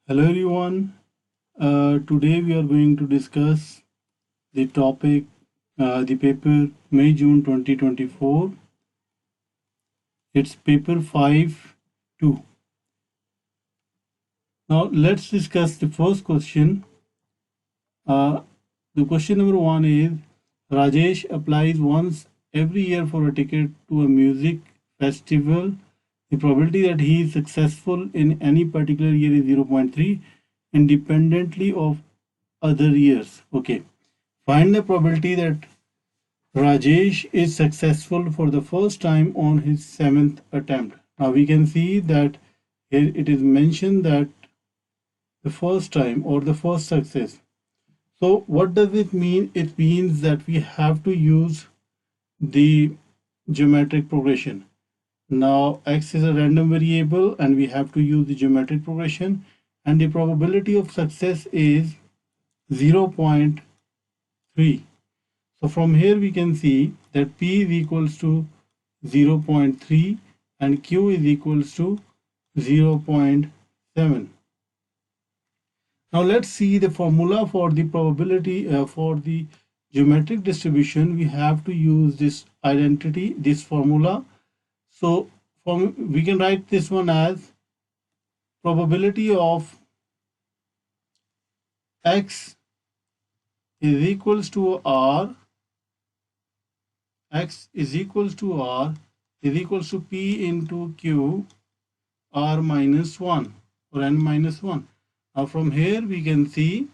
Hello everyone. Today we are going to discuss the topic, the paper May-June 2024. It's paper 5-2. Now let's discuss the first question. The question number 1 is Rajesh applies once every year for a ticket to a music festival. The probability that he is successful in any particular year is 0.3 independently of other years. Okay. Find the probability that Rajesh is successful for the first time on his 7th attempt. Now we can see that here it is mentioned that the first time or the first success. So what does it mean? It means that we have to use the geometric progression. Now x is a random variable and we have to use the geometric progression, and the probability of success is 0.3. So from here we can see that P is equals to 0.3 and Q is equals to 0.7. Now let's see the formula for the probability for the geometric distribution. We have to use this identity, this formula. So we can write this one as probability of x is equals to r, x is equals to r is equals to p into q r minus 1 or n minus 1. Now from here we can see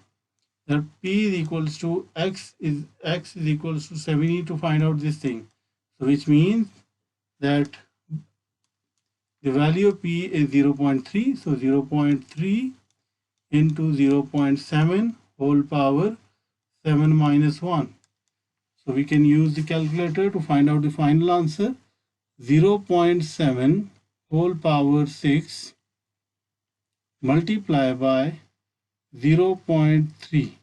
that p is equals to x is equals to 7. We need to find out this thing. So which means that the value of p is 0.3. So 0.3 into 0.7 whole power 7 minus 1. So we can use the calculator to find out the final answer. 0.7 whole power 6 multiply by 0.3.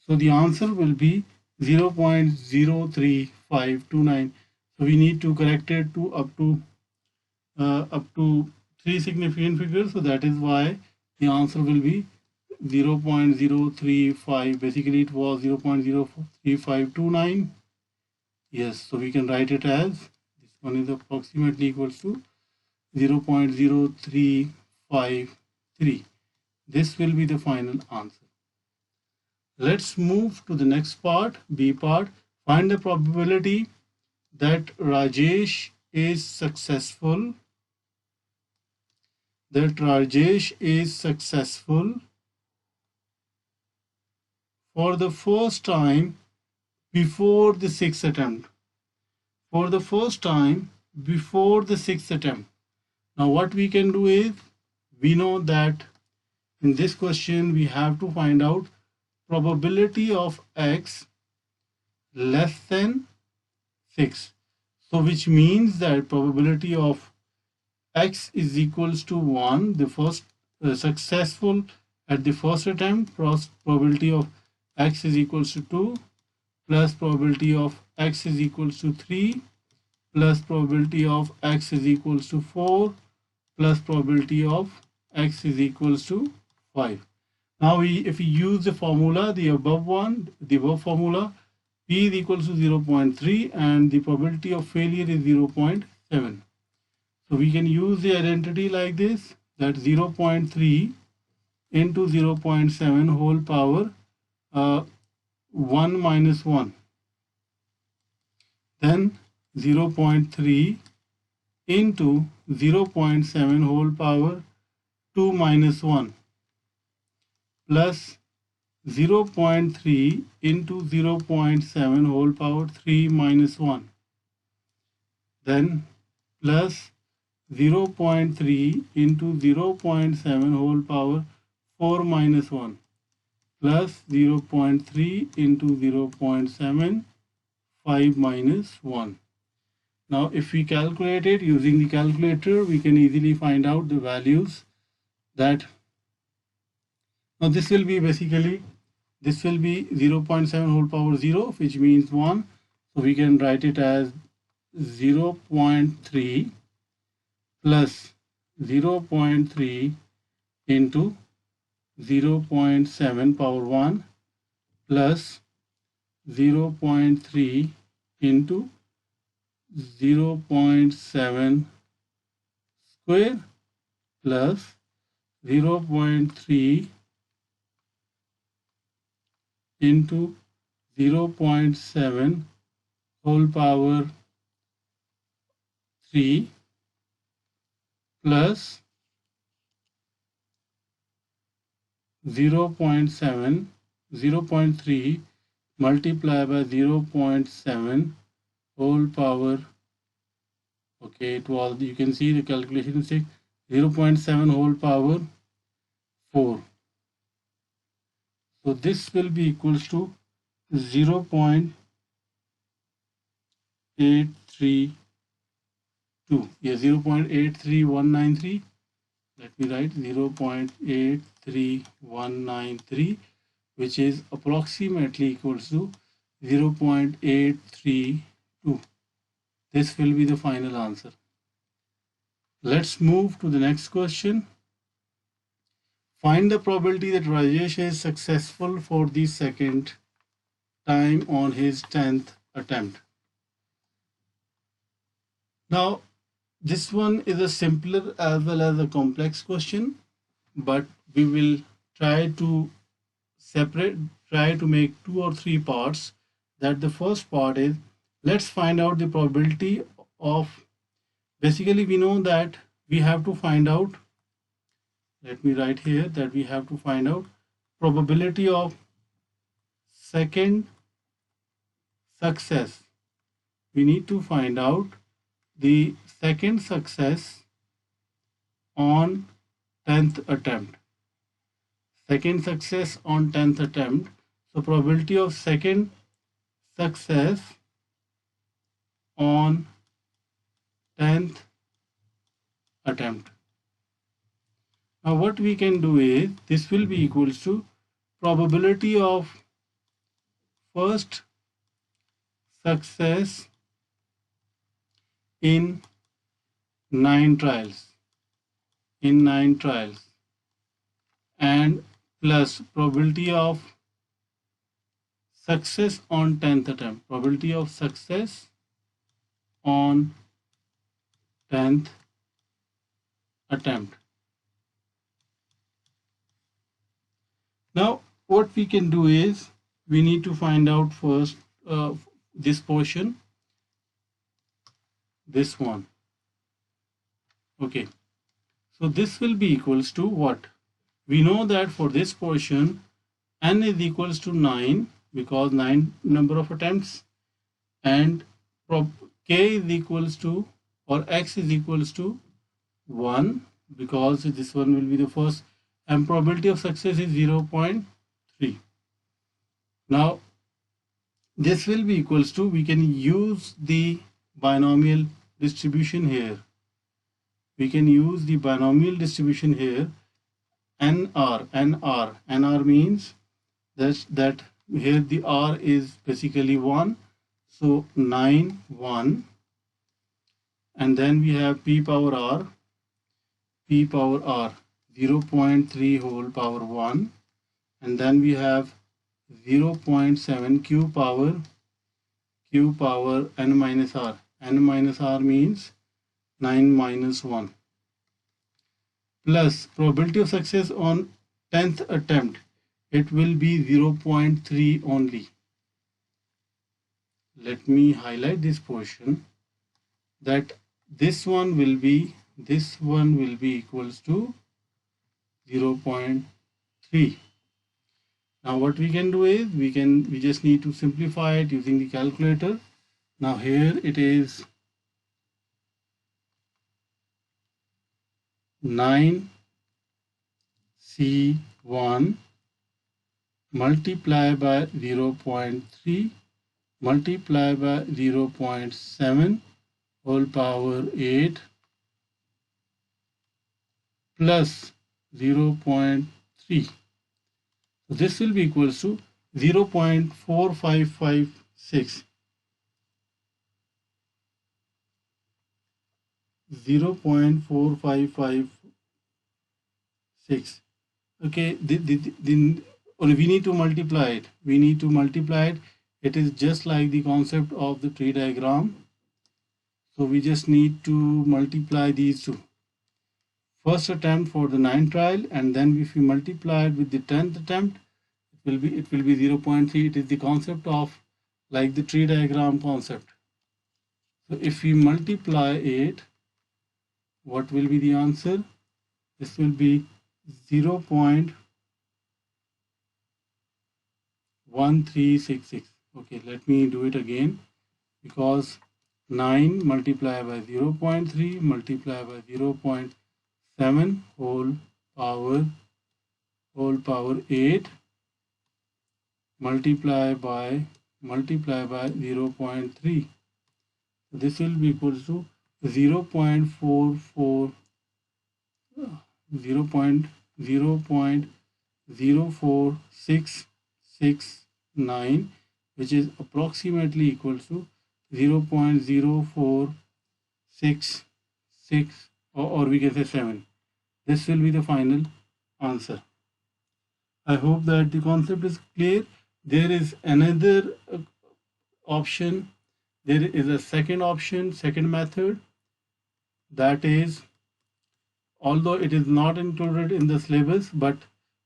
So the answer will be 0.03529. So we need to correct it to up to 3 significant figures. So that is why the answer will be 0.035. Basically it was 0.03529. Yes, so we can write it as this one is approximately equals to 0.0353. This will be the final answer. Let's move to the next part, B part. Find the probability that Rajesh is successful. For the first time before the sixth attempt. For the first time before the sixth attempt. Now what we can do is, we know that in this question we have to find out probability of x less than 6. So which means that probability of x is equals to 1, the first successful at the first attempt, probability of x is equals to 2, plus probability of x is equals to 3, plus probability of x is equals to 4, plus probability of x is equals to 5. Now if we use the formula, the above formula, p is equals to 0.3 and the probability of failure is 0.7. So we can use the identity like this, that 0.3 into 0.7 whole power 1 minus 1. Then 0.3 into 0.7 whole power 2 minus 1 plus 0.3 into 0.7 whole power 3 minus 1. Then plus 0.3 into 0.7 whole power 4 minus 1 plus 0.3 into 0.7 5 minus 1. Now if we calculate it using the calculator, we can easily find out the values that now this will be 0.7 whole power 0, which means 1. So we can write it as 0.3 plus 0.3 into 0.7 power 1 plus 0.3 into 0.7 square plus 0.3 into 0.7 whole power 3 plus 0.7 0.3 multiplied by 0.7 whole power, okay, it was, you can see the calculation mistake, 0.7 whole power 4. So this will be equals to 0.832. Yeah, 0.83193. Let me write 0.83193, which is approximately equals to 0.832. This will be the final answer. Let's move to the next question. Find the probability that Rajesh is successful for the second time on his 10th attempt. Now, this one is a simpler as well as a complex question, but we will try to make 2 or 3 parts. That the first part is, let's find out the probability of, basically we know that we have to find out, let me write here that we have to find out probability of second success. We need to find out the second success on 10th attempt. Second success on 10th attempt. So probability of second success on 10th attempt. Now what we can do is, this will be equals to probability of first success in 9 trials. In 9 trials. And plus probability of success on 10th attempt. Probability of success on 10th attempt. Now what we can do is, we need to find out first this portion, this one. Okay, so this will be equals to what? We know that for this portion n is equals to 9 because 9 number of attempts, and k is equals to, or x is equals to 1 because this one will be the first, and probability of success is 0.3. Now this will be equals to, we can use the binomial distribution here. We can use the binomial distribution here. NR means that here the R is basically 1. So 9, 1. And then we have P power R 0.3 whole power 1. And then we have 0.7 Q power n minus R. N minus R means 9 minus 1. Plus probability of success on 10th attempt, it will be 0.3 only. Let me highlight this portion, that this one will be equals to 0.3. Now what we can do is, we just need to simplify it using the calculator. Now here it is 9C1 multiplied by 0.3 multiplied by 0.7 whole power 8 plus 0.3. So this will be equals to 0.4556. 0.4556. Okay, or we need to multiply it. We need to multiply it. It is just like the concept of the tree diagram. So we just need to multiply these two. First attempt for the 9th trial, and then if we multiply it with the 10th attempt, it will be 0.3. It is the concept of like the tree diagram concept. So if we multiply it, what will be the answer? This will be 0.1366. Okay, let me do it again, because 9 multiplied by 0.3 multiplied by 0.7 whole power 8 multiply by 0.3. This will be equal to 0.44 0.04669, which is approximately equal to 0.0466, or we can say 7. This will be the final answer. I hope that the concept is clear. There is another option. There is a second option, second method, that is, although it is not included in the syllabus, but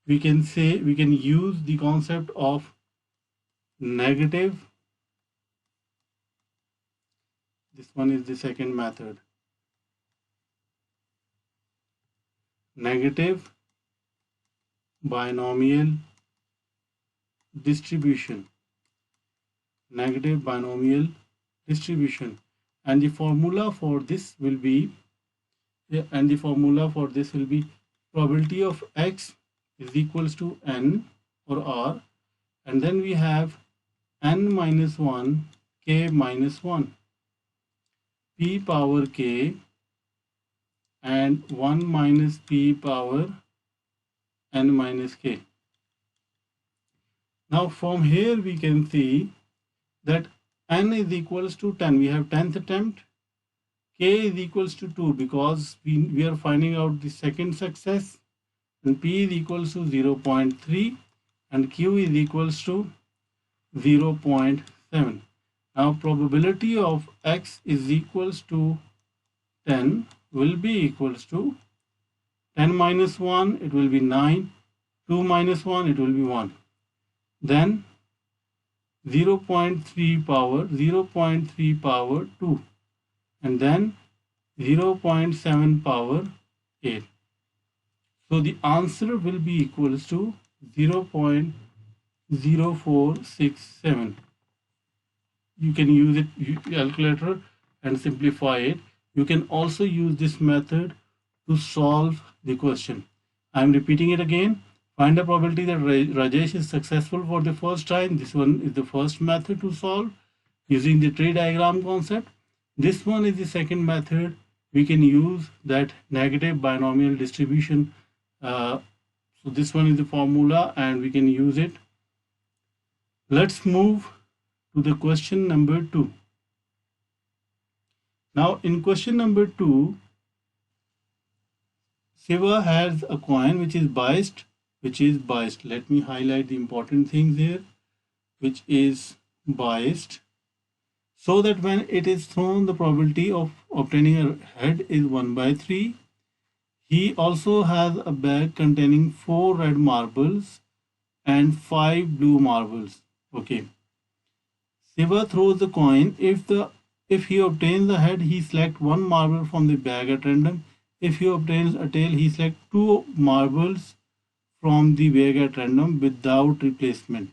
we can use the concept of negative. This one is the second method. Negative binomial distribution. Negative binomial distribution. And the formula for this will be probability of x is equals to n or r, and then we have n minus 1 k minus 1 p power k and 1 minus p power n minus k. Now from here we can see that n is equals to 10. We have 10th attempt. K is equals to 2 because we are finding out the second success, and p is equals to 0.3 and q is equals to 0.7. Now probability of x is equals to 10 will be equals to 10 minus 1, it will be 9, 2 minus 1, it will be 1. Then 0.3 power 2, and then 0.7 power 8. So the answer will be equals to 0.0467. You can use it calculator and simplify it. You can also use this method to solve the question. I am repeating it again. Find the probability that Rajesh is successful for the first time. This one is the first method to solve using the tree diagram concept. This one is the second method. We can use that negative binomial distribution. So this one is the formula and we can use it. Let's move to the question number 2. Now in question number 2, Shiva has a coin which is biased. Let me highlight the important things here, which is biased, so that when it is thrown, the probability of obtaining a head is 1/3. He also has a bag containing 4 red marbles and 5 blue marbles. Okay. Shiva throws the coin. If he obtains the head, he selects 1 marble from the bag at random. If he obtains a tail, he selects 2 marbles from the bag at random without replacement.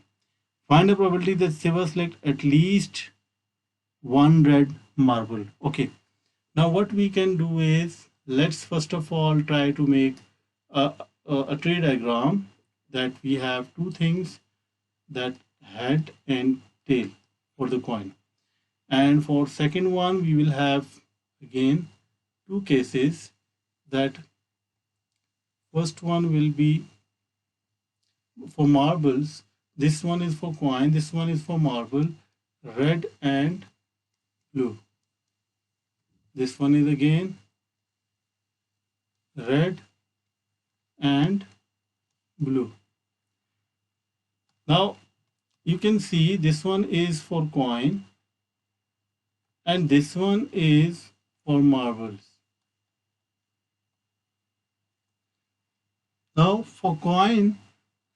Find the probability that Shiva select at least 1 red marble. Okay. Now what we can do is, let's first of all try to make a tree diagram that we have 2 things, that head and tail for the coin. And for second one, we will have again 2 cases. That first one will be for marbles. This one is for coin, this one is for marble, red and blue. This one is again red and blue. Now you can see this one is for coin and this one is for marbles. Now for coin,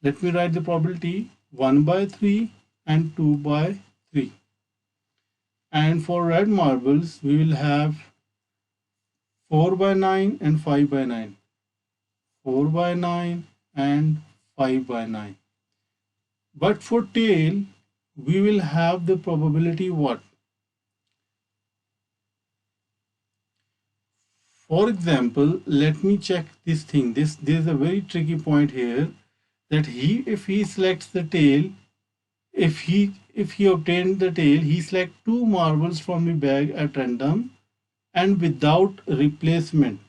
let me write the probability 1 by 3 and 2 by 3. And for red marbles, we will have 4 by 9 and 5 by 9. 4 by 9 and 5 by 9. But for tail, we will have the probability what? For example, let me check this thing. There's a very tricky point here that if he selects the tail, if he obtained the tail, he select 2 marbles from the bag at random and without replacement.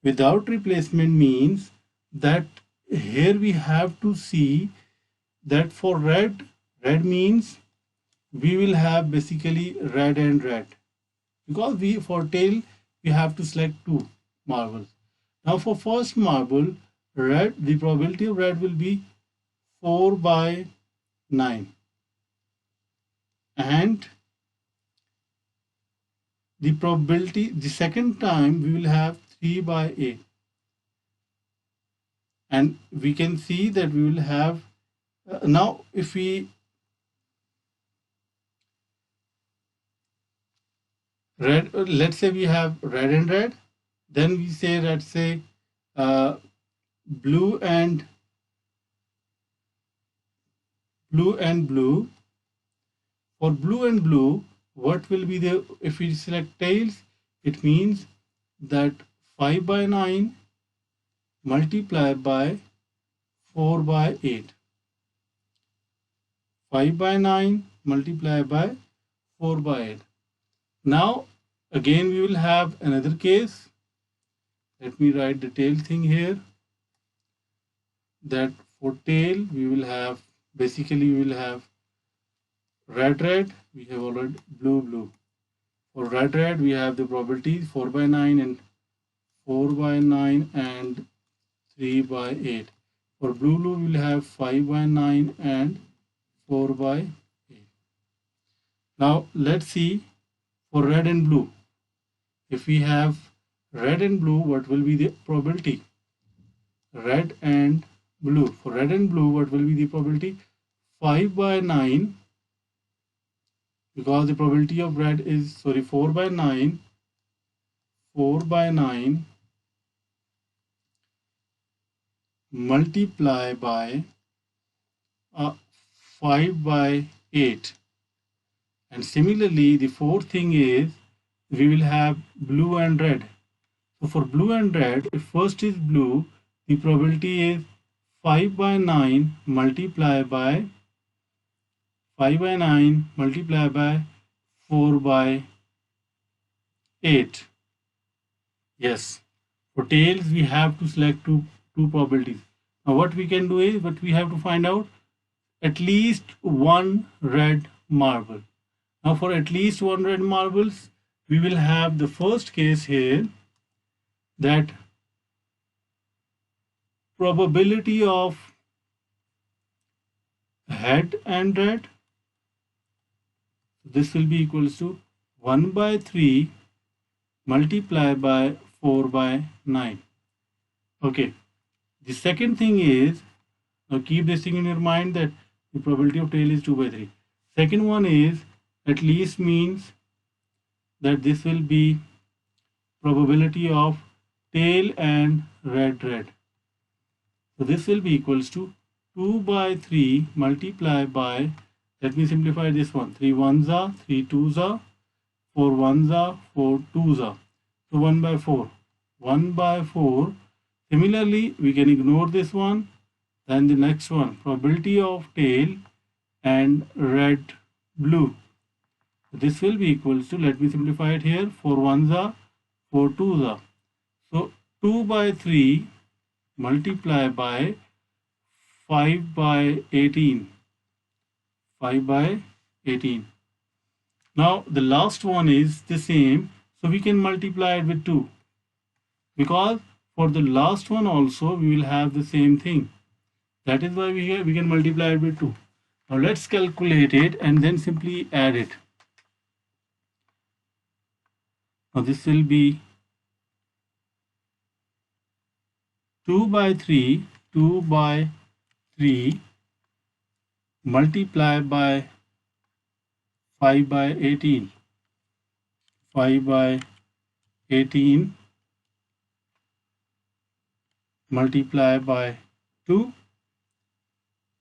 Without replacement means that here we have to see that for red means we will have basically red and red, because for tail we have to select 2 marbles. Now for first marble, red, the probability of red will be 4 by 9 and the probability the second time we will have 3 by 8, and we can see that we will have now if we red, let's say we have red and red, then we say, let's say blue and blue. For blue and blue, what will be the, if we select tails, it means that 5 by 9 multiplied by 4 by 8. 5 by 9 multiplied by 4 by 8. Now again we will have another case. Let me write the tail thing here, that for tail we will have, basically we will have red, we have already blue. For red, we have the probability 4 by 9 and 4 by 9 and 3 by 8. For blue, we will have 5 by 9 and 4 by 8. Now let's see for red and blue. If we have red and blue, what will be the probability? Red and blue. For red and blue, what will be the probability? 5 by 9, because the probability of red is, 4 by 9 multiply by 5 by 8. And similarly, the fourth thing is we will have blue and red. So for blue and red, if first is blue, the probability is 5 by 9 multiply by 5 by 9 multiply by 4 by 8. Yes, for tails we have to select two probabilities. Now what we can do is, but we have to find out at least one red marble. Now for at least one red marbles, we will have the first case here, that probability of head and red, this will be equals to 1 by 3 multiplied by 4 by 9. Okay, the second thing is, now keep this thing in your mind, that the probability of tail is 2 by 3. Second one is at least, means that this will be probability of tail and red. So this will be equals to 2 by 3 multiplied by, let me simplify this one, 3 ones are, 3 twos are, 4 ones are, 4 twos are. So 1 by 4. 1 by 4. Similarly, we can ignore this one. Then the next one, probability of tail and red blue. This will be equals to, let me simplify it here, 4 ones are, 4 twos are. So 2 by 3 multiplied by 5 by 18. 5 by 18. Now the last one is the same, so we can multiply it with 2, because for the last one also we will have the same thing. That is why we can multiply it with 2. Now let's calculate it and then simply add it. Now this will be 2 by 3, 2 by 3 multiplied by 5 by 18. 5 by 18 multiplied by 2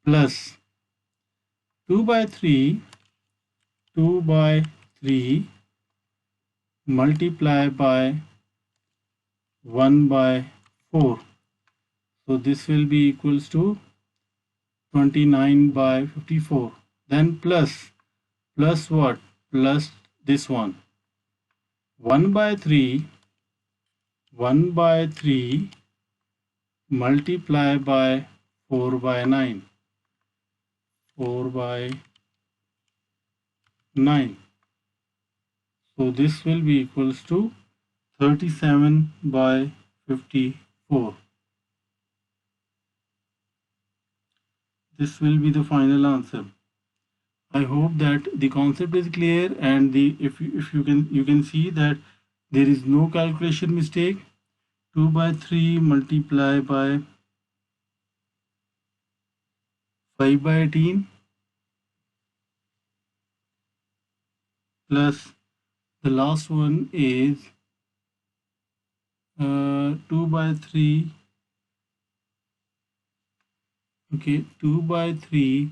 plus 2 by 3, 2 by 3 multiplied by 1 by 4. So this will be equals to 29 by 54. Then plus what? Plus this one. 1 by 3 multiplied by 4 by 9. 4 by 9. So this will be equals to 37 by 54. This will be the final answer. I hope that the concept is clear, and if you can see that there is no calculation mistake. 2 by 3 multiplied by 5 by 18 plus the last one is 2 by 3. Okay, 2 by 3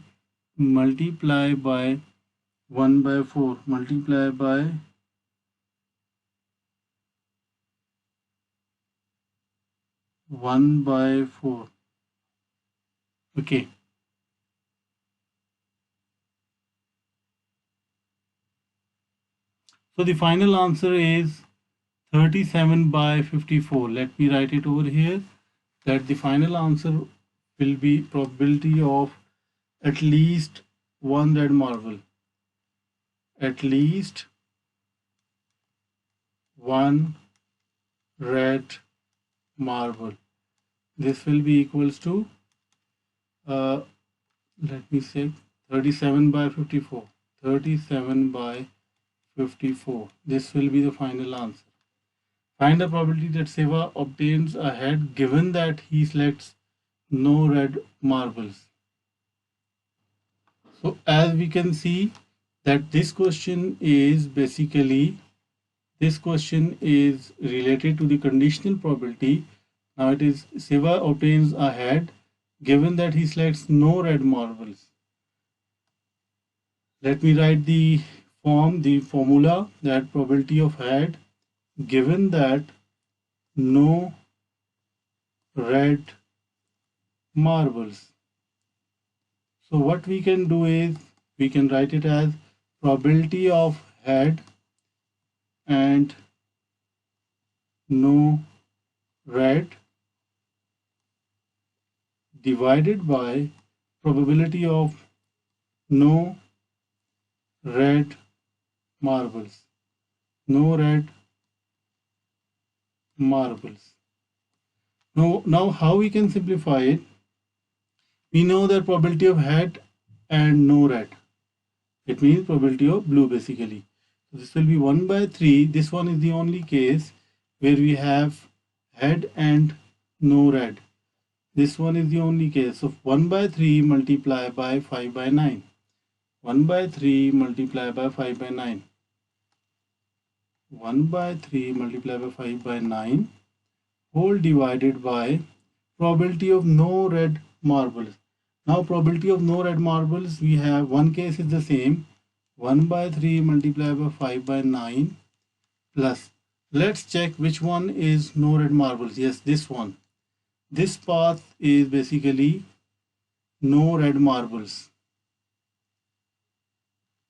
multiplied by 1 by 4 multiplied by 1 by 4. Okay. So the final answer is 37 by 54. Let me write it over here, that the final answer will be probability of at least one red marble. At least one red marble. This will be equals to let me say 37 by 54. 37 by 54. This will be the final answer. Find the probability that Seva obtains a head given that he selects no red marbles. So as we can see that this question is basically, this question is related to the conditional probability. Now it is Seva obtains a head given that he selects no red marbles. Let me write the formula, that probability of head given that no red marbles. So what we can do is we can write it as probability of head and no red divided by probability of no red marbles. No red marbles. Now how we can simplify it? We know that probability of head and no red. It means probability of blue basically. So this will be 1 by 3. This one is the only case where we have head and no red. This one is the only case. So 1 by 3 multiplied by 5 by 9. 1 by 3 multiplied by 5 by 9. 1 by 3 multiplied by 5 by 9 whole divided by probability of no red marbles. Now probability of no red marbles, we have one case is the same, 1 by 3 multiplied by 5 by 9 plus, let's check which one is no red marbles. Yes, this one. This path is basically no red marbles.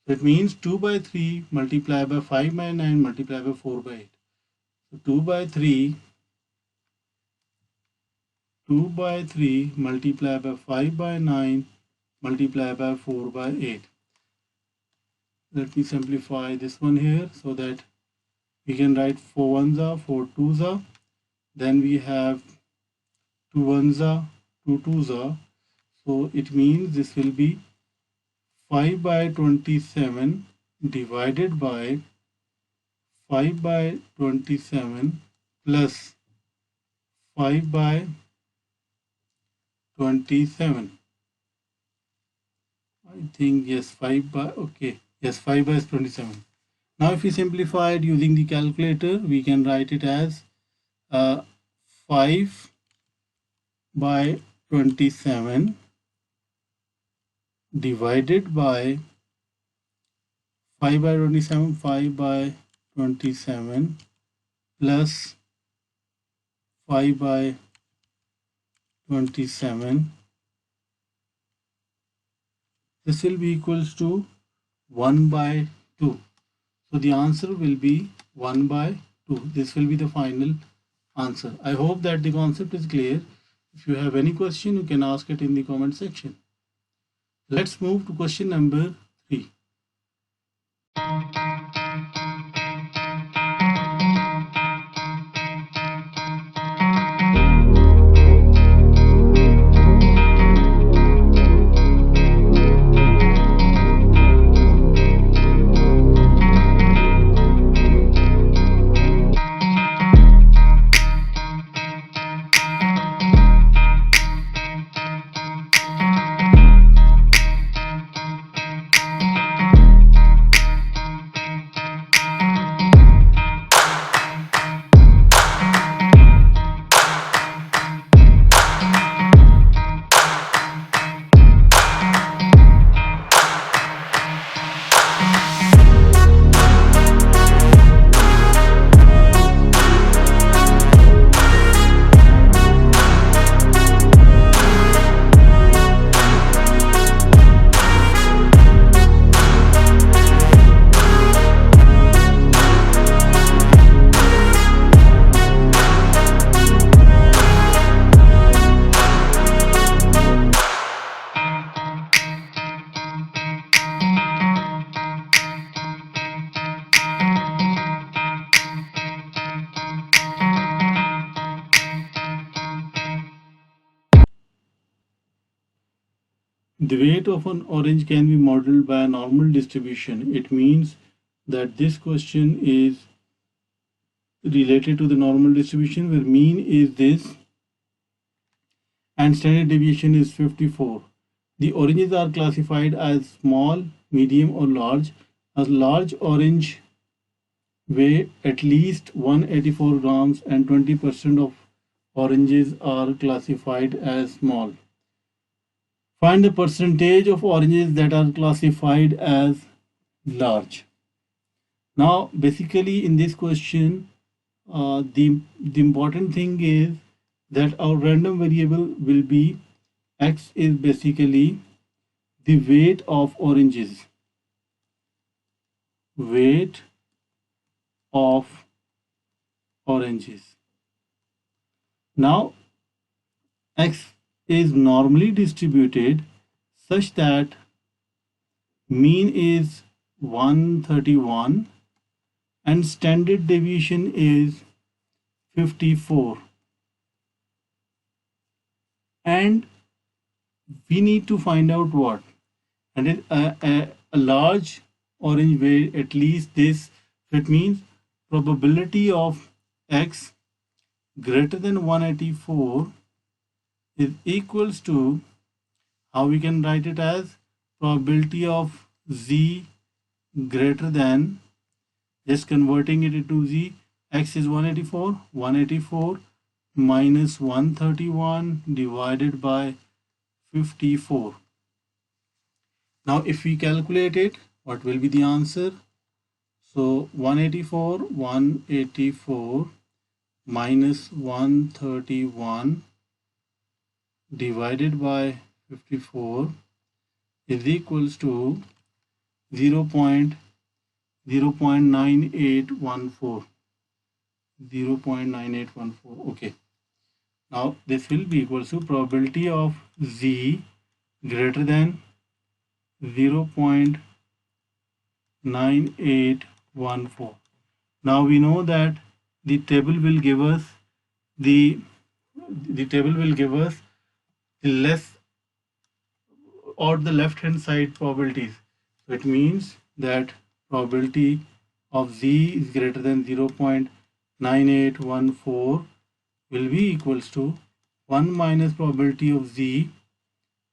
So it means 2 by 3 multiplied by 5 by 9 multiplied by 4 by 8. So 2 by 3 multiplied by 5 by 9 multiplied by 4 by 8. Let me simplify this one here so that we can write 4 ones are 4 twos are. Then we have 2 ones are 2 twos are. So it means this will be 5 by 27 divided by 5 by 27 plus 5 by 27. I think yes, 5 by, okay, yes, 5 by 27. Now if we simplify it using the calculator, we can write it as 5 by 27 divided by 5 by 27, 5 by 27 plus 5 by 27. This will be equals to 1 by 2. So the answer will be 1 by 2. This will be the final answer. I hope that the concept is clear. If you have any question, you can ask it in the comment section. Let's move to question number 3. The weight of an orange can be modeled by a normal distribution. It means that this question is related to the normal distribution where mean is this and standard deviation is 54. The oranges are classified as small, medium or large. A large orange weigh at least 184 grams and 20% of oranges are classified as small. Find the percentage of oranges that are classified as large. Now, basically in this question, the important thing is that our random variable will be x is basically the weight of oranges. Weight of oranges. Now, x is normally distributed such that mean is 131 and standard deviation is 54. And we need to find out what? And a large orange weigh at least this. So it means probability of x greater than 184 is equals to, how we can write it as, probability of z greater than, just converting it into z, x is 184 minus 131 divided by 54. Now if we calculate it, what will be the answer? So 184 minus 131 divided by 54 is equals to 0.9814. Okay. Now this will be equals to probability of z greater than 0.9814. Now we know that the table will give us the less or the left hand side probabilities. So it means that probability of z is greater than 0.9814 will be equals to 1 minus probability of z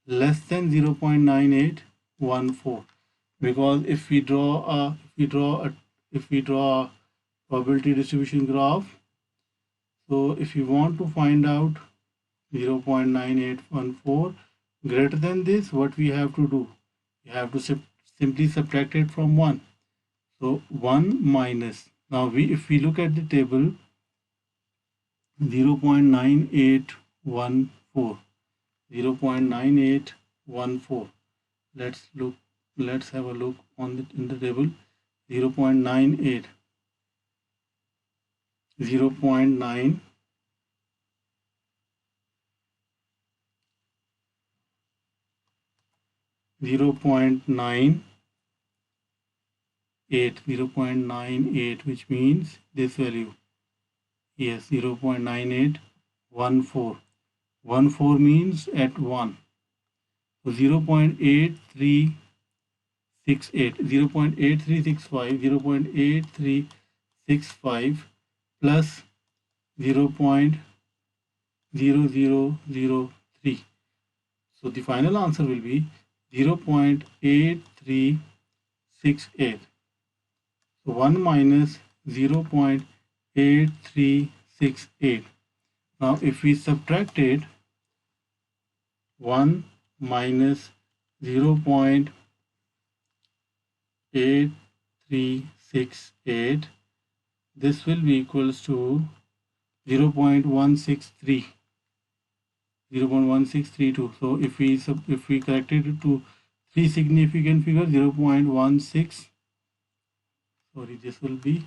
less than 0.9814, because if we draw a probability distribution graph, so if you want to find out 0.9814 greater than this, what we have to do? We have to simply subtract it from 1. So 1 minus, now if we look at the table, 0.9814, 0.9814, let's have a look in the table. 0.98, 0.9, 0.98, 0.98, which means this value. Yes, 0.9814. 14 means at 1. So 0.8368, 0.8365, 0.8365 plus 0.0003. So the final answer will be 0.8368. So 1 minus 0.8368. Now if we subtract it, 1 minus 0.8368, this will be equals to 0.163, 0.1632. So if we correct it to three significant figures, 0.16, sorry, this will be,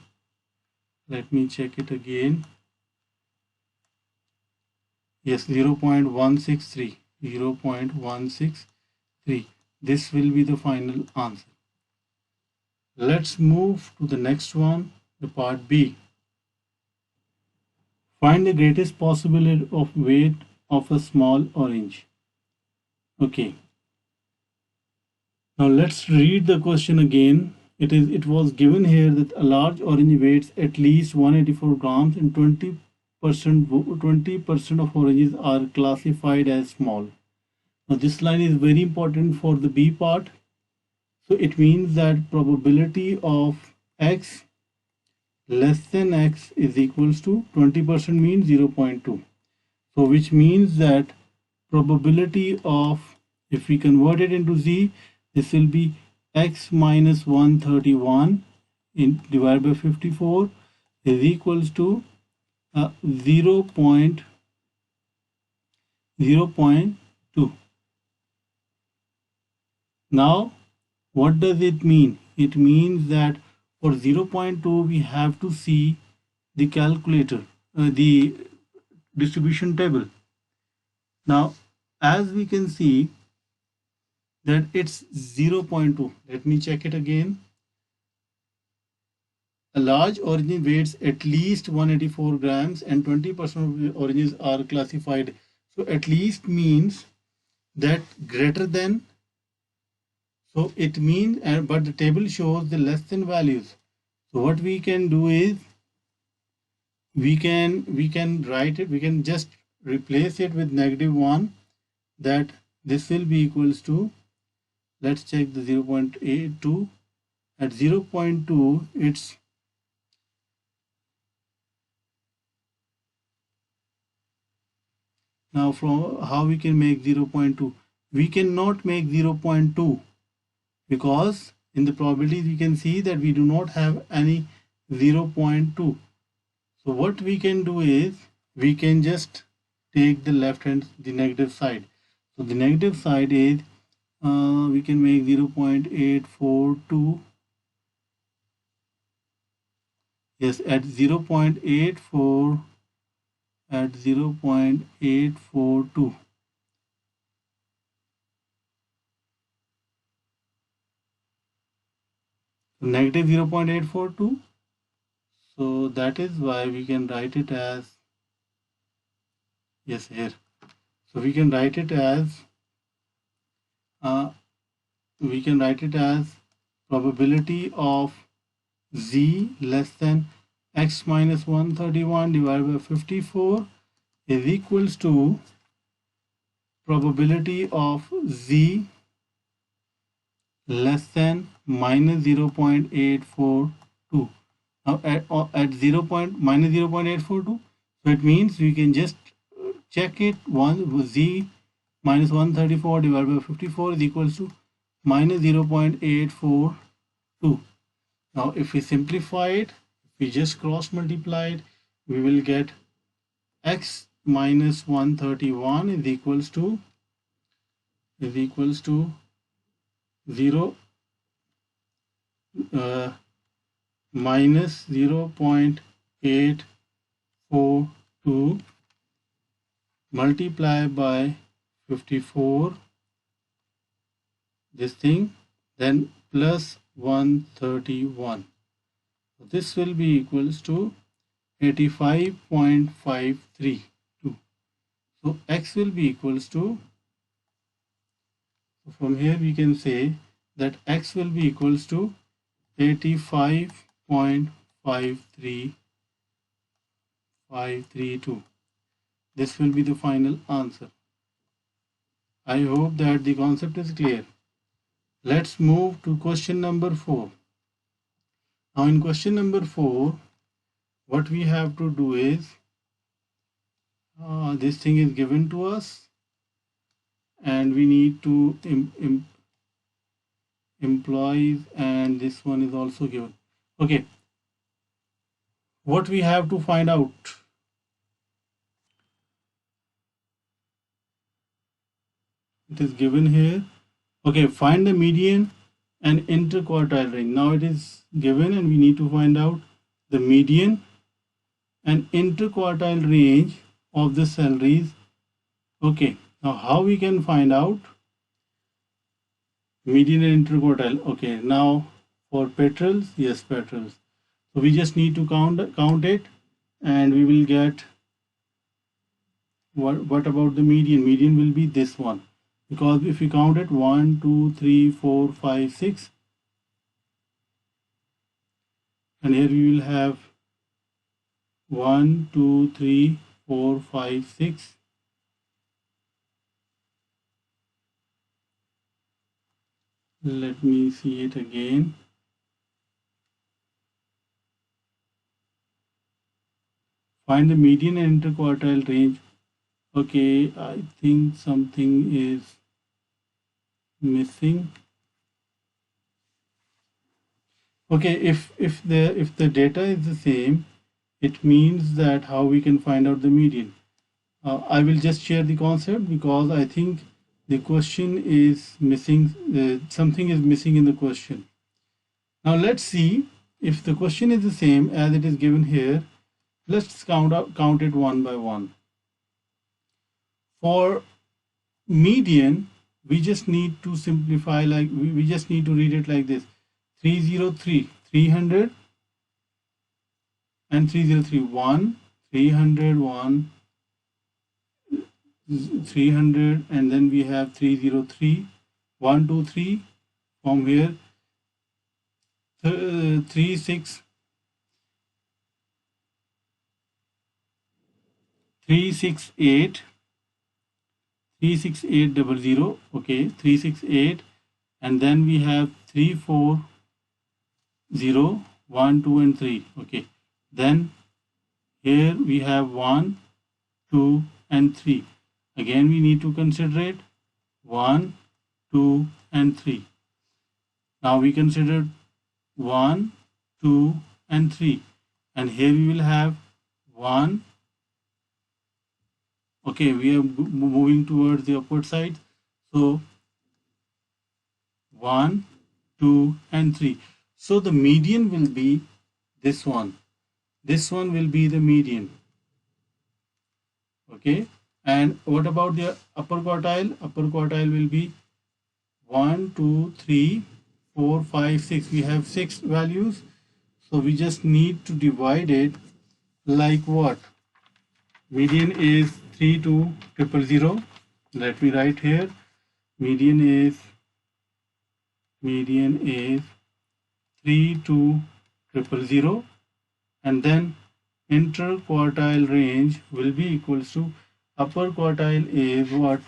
let me check it again. Yes, 0.163, 0.163. This will be the final answer. Let's move to the next one, the part B. Find the greatest possibility of weight of a small orange. Okay. Now let's read the question again. It was given here that a large orange weighs at least 184 grams and 20% of oranges are classified as small. Now this line is very important for the B part. So it means that probability of x less than x is equals to 20% means 0.2. So which means that probability of, if we convert it into z, this will be x minus 131 divided by 54 is equals to 0.2. Now what does it mean? It means that for 0.2 we have to see the calculator, the distribution table. Now as we can see that it's 0.2. Let me check it again. A large orange weighs at least 184 grams and 20% of the oranges are classified. So at least means that greater than. So it means, but the table shows the less than values. So what we can do is we can write it, we can just replace it with -1, that this will be equals to, let's check the 0.82. At 0.2 it's now, from how we can make 0.2, we cannot make 0.2 because in the probabilities we can see that we do not have any 0.2. So what we can do is we can just take the left hand, the negative side. So the negative side is we can make 0.842. Yes, at 0.84, at 0.842. Negative 0.842. So that is why we can write it as, yes, here. So we can write it as we can write it as probability of z less than x minus 131 divided by 54 is equals to probability of z less than minus 0.842. Now at 0.842, so it means we can just check it. Z minus 134 divided by 54 is equals to minus 0.842. Now if we simplify it, if we just cross multiply it, we will get x minus 131 is equals to 0 minus 0.842 multiplied by 54, this thing, then plus 131. So this will be equals to 85.532. So x will be equals to, from here we can say that x will be equals to 85.532. This will be the final answer. I hope that the concept is clear. Let's move to question number 4. Now in question number 4, what we have to do is, this thing is given to us and we need to employees, and this one is also given. Okay, what we have to find out? It is given here. Okay, find the median and interquartile range. Now it is given and we need to find out the median and interquartile range of the salaries. Okay, now how we can find out median and interquartile? Okay, now for petrels, yes, petrels. So we just need to count it and we will get what about the median? Median will be this one, because if we count it 1, 2, 3, 4, 5, 6, and here we will have 1, 2, 3, 4, 5, 6. Let me see it again. Find the median and interquartile range. Okay, I think something is missing. Okay, if the data is the same, it means that how we can find out the median. I will just share the concept because I think the question is missing. Something is missing in the question. Now let's see if the question is the same as it is given here. Let's count it one by one. For median, we just need to simplify, like we just need to read it like this: 303, 300, and 303, 1, 300, 1, 300, and then we have 303, 1, 2, 3. From here, 3, 6, 368, 36800. Okay, 368, and then we have 340, 1, 2, and 3. Okay, then here we have 1, 2, and 3. Again, we need to consider it 1, 2, and 3. Now we consider 1, 2, and 3, and here we will have 1. Okay, we are moving towards the upward side. So 1, 2, and 3. So the median will be this one. This one will be the median. Okay, and what about the upper quartile? Upper quartile will be 1, 2, 3, 4, 5, 6. We have 6 values. So we just need to divide it like what? Median is 32000. Let me write here. Median is median is 32000, and then interquartile range will be equals to upper quartile is what?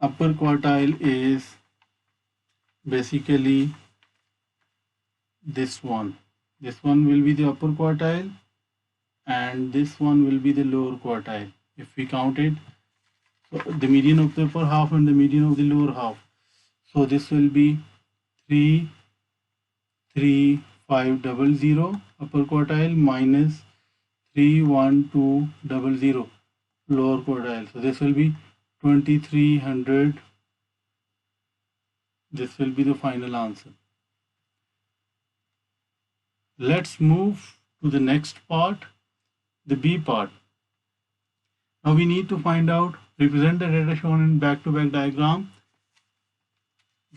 Upper quartile is basically this one. This one will be the upper quartile and this one will be the lower quartile. If we count it, so the median of the upper half and the median of the lower half. So this will be 33500 upper quartile minus 31200 lower quartile. So this will be 2300. This will be the final answer. Let's move to the next part, the B part. Now we need to find out, represent the data shown in back-to-back diagram.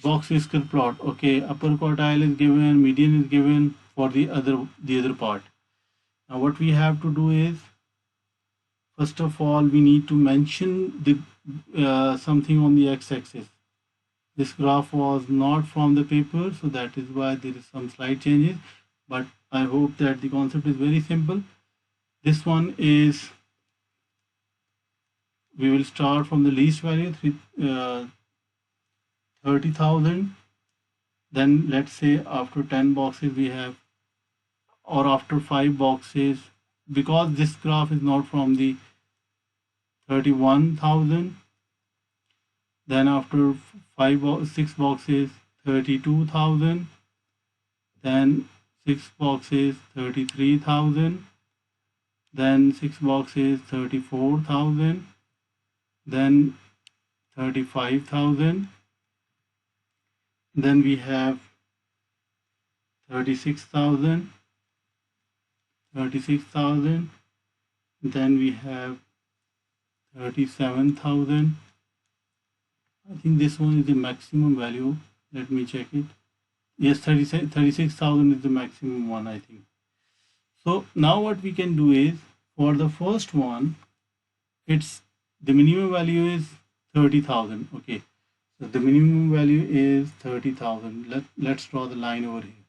Box whisker plot. Okay, upper quartile is given, median is given for the other part. Now what we have to do is, first of all, we need to mention the something on the x-axis. This graph was not from the paper, so that is why there is some slight changes, but I hope that the concept is very simple. This one is, we will start from the least value, 30,000. Then let's say after 10 boxes we have, or after 5 boxes, because this graph is not from the 31,000, then after 6 boxes 32,000, then 6 boxes 33,000, then 6 boxes 34,000, then 35,000, then we have 36,000, then we have 37,000. I think this one is the maximum value. Let me check it. Yes, 36,000 is the maximum one, I think. So now what we can do is, for the first one, it's the minimum value is 30,000. Okay, so the minimum value is 30,000. Let's draw the line over here.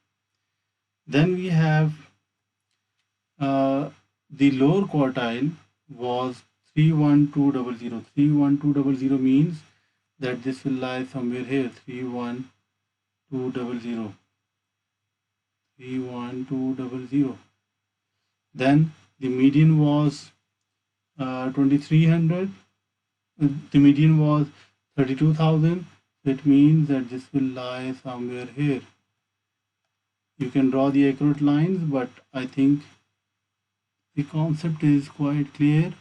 Then we have the lower quartile was 31200. 31200 means that this will lie somewhere here. 31200. 31200. Then the median was 2300. The median was 32,000. It means that this will lie somewhere here. You can draw the accurate lines, but I think the concept is quite clear.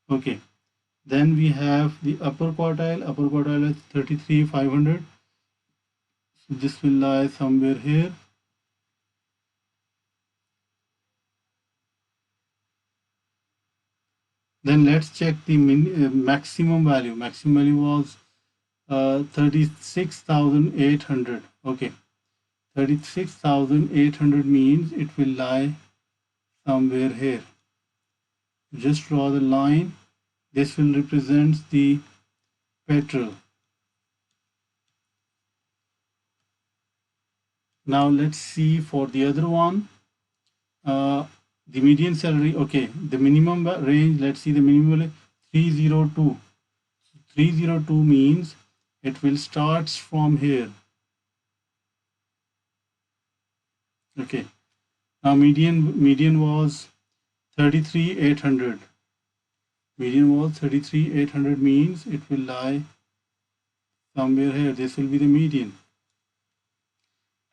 Okay, then we have the upper quartile. Upper quartile is 33,500. So this will lie somewhere here. Then let's check the maximum value. Maximum value was 36,800. Okay, 36,800 means it will lie somewhere here. Just draw the line. This will represent the petrol. Now let's see for the other one. The median salary. Okay, the minimum range. Let's see the minimum 302. 302 means it will start from here. Okay, now median was 33,800. Median was 33,800 means it will lie somewhere here. This will be the median.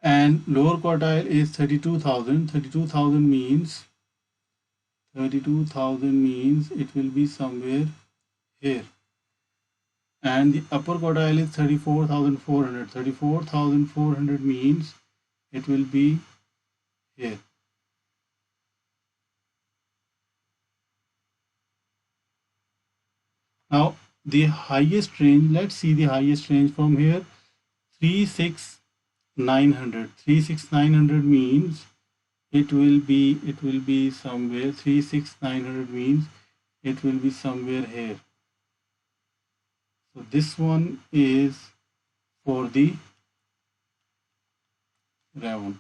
And lower quartile is 32,000. 32,000 means it will be somewhere here. And the upper quartile is 34,400. 34,400 means it will be here. Now the highest range, let's see the highest range from here. 36,900. 36,900 means it will be somewhere. 36,900 means it will be somewhere here. So this one is for the Raven.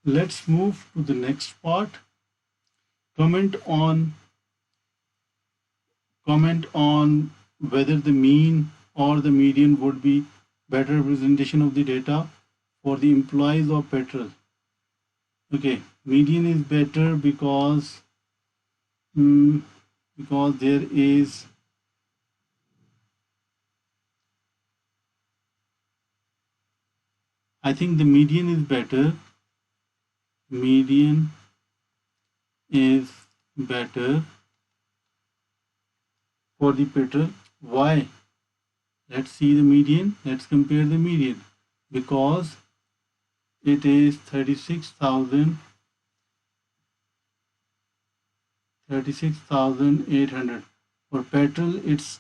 Let's move to the next part. Comment on whether the mean or the median would be better representation of the data for the employees of petrol. Okay, median is better because there is I think the median is better. Median is better for the petrol. Why? Let's see the median. Let's compare the median because it is 36,800. For petrol, it's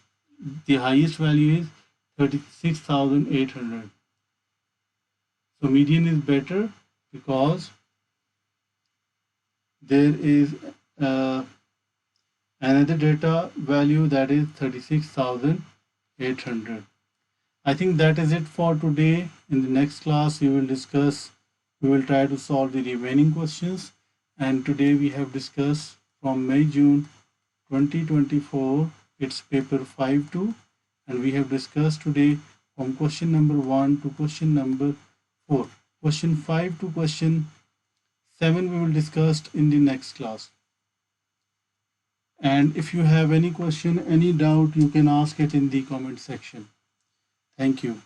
the highest value is 36,800. So median is better because there is another data value that is 36,800. I think that is it for today. In the next class, we will try to solve the remaining questions. And today we have discussed from May-June 2024, it's paper 5-2. And we have discussed today from question number 1 to question number 4. Question 5 to question 7 we will discuss in the next class. And if you have any question, any doubt, you can ask it in the comment section. Thank you.